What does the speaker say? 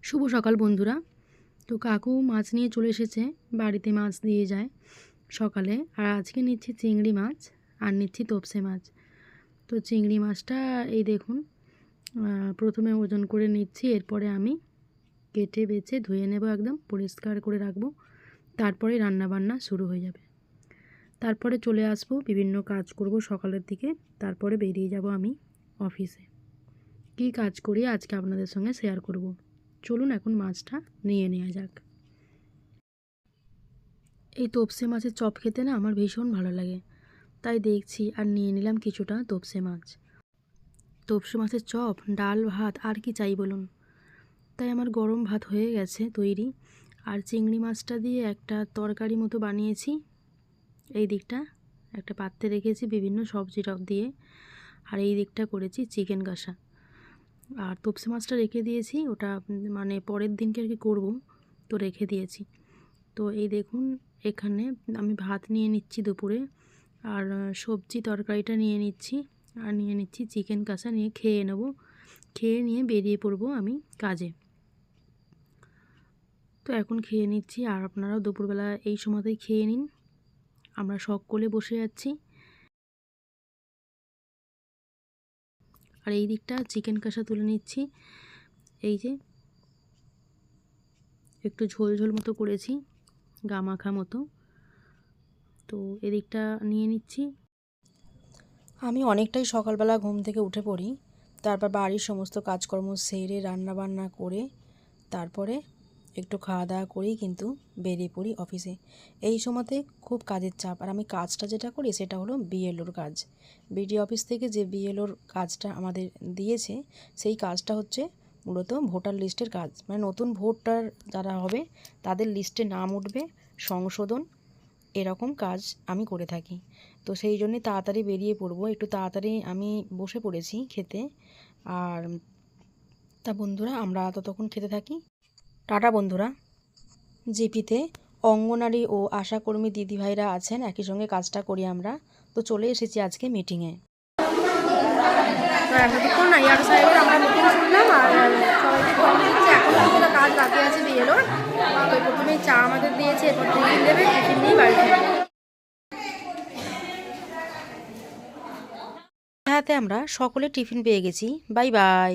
শুভ সকাল বন্ধুরা। তো কাকু মাছ নিয়ে চলে এসেছে, বাড়িতে মাছ দিয়ে যায় সকালে। আর আজকে নিচ্ছি চিংড়ি মাছ আর নিচ্ছি তোপসে মাছ। তো চিংড়ি মাছটা এই দেখুন, প্রথমে ওজন করে নিচ্ছি, এরপরে আমি কেটে বেছে ধুয়ে নেব, একদম পরিষ্কার করে রাখবো, তারপরে রান্নাবান্না শুরু হয়ে যাবে। তারপরে চলে আসবো, বিভিন্ন কাজ করব সকালের দিকে, তারপরে বেরিয়ে যাব আমি অফিসে। কী কাজ করি আজকে আপনাদের সঙ্গে শেয়ার করব। চলুন এখন মাছটা নিয়ে নেওয়া যাক। এই তোপসে মাছের চপ খেতে না আমার ভীষণ ভালো লাগে, তাই দেখছি আর নিয়ে নিলাম কিছুটা তোপসে মাছ। তোপসে মাছের চপ, ডাল ভাত আর কি চাই বলুন। তাই আমার গরম ভাত হয়ে গেছে তৈরি, আর চিংড়ি মাছটা দিয়ে একটা তরকারি মতো বানিয়েছি। এই দিকটা একটা পাত্রে রেখেছি বিভিন্ন সবজি টপ দিয়ে, আর এই দিকটা করেছি চিকেন কষা। আর তোপসে মাছটা রেখে দিয়েছি, ওটা মানে পরের দিনকে আর কি করবো, তো রেখে দিয়েছি। তো এই দেখুন, এখানে আমি ভাত নিয়ে নিচ্ছি দুপুরে, আর সবজি তরকারিটা নিয়ে নিচ্ছি, আর নিয়ে নিচ্ছি চিকেন কষা, নিয়ে খেয়ে নেব। খেয়ে নিয়ে বেরিয়ে পড়বো আমি কাজে। তো এখন খেয়ে নিচ্ছি, আর আপনারাও দুপুরবেলা এই সময়তেই খেয়ে নিন। আমরা সকলে বসে যাচ্ছি। আর এই দিকটা চিকেন কষা তুলে নিচ্ছি, এই যে একটু ঝোল ঝোল মতো করেছি, গামাখা মতো। তো এদিকটা নিয়ে নিচ্ছি। আমি অনেকটাই সকালবেলা ঘুম থেকে উঠে পড়ি, তারপর বাড়ির সমস্ত কাজকর্ম সেরে রান্নাবান্না করে তারপরে একটু খাওয়া দাওয়া করেই কিন্তু বেরিয়ে পড়ি অফিসে। এই সময়তে খুব কাজের চাপ, আর আমি কাজটা যেটা করি সেটা হলো বিএলওর কাজ। বিডিও অফিস থেকে যে বিএলওর কাজটা আমাদের দিয়েছে, সেই কাজটা হচ্ছে মূলত ভোটার লিস্টের কাজ। মানে নতুন ভোটার যারা হবে তাদের লিস্টে নাম উঠবে, সংশোধন, এরকম কাজ আমি করে থাকি। তো সেই জন্যই তাড়াতাড়ি বেরিয়ে পড়বো, একটু তাড়াতাড়ি আমি বসে পড়েছি খেতে। আর তা বন্ধুরা, আমরা ততক্ষণ খেতে থাকি। টাটা বন্ধুরা। জিপিতে অঙ্গনারী ও আশাকর্মী দিদিভাইরা আছেন, একই সঙ্গে কাজটা করি আমরা। তো চলে এসেছি আজকে মিটিংয়ে। এতক্ষণ না ইয়ার সাহেবের আমরা মিটিং শুনলাম, আর সবাইকে ফর্ম দিচ্ছে, এখন কিছুটা কাজ বাকি আছে বিএলওর। তো প্রথমেই চা আমাদের দিয়েছে, এরপর টিফিন দেবে, টিফিন নিয়েই বাড়ি ফিরবে। হাতে আমরা সকলে টিফিন পেয়ে গেছি। Bye bye.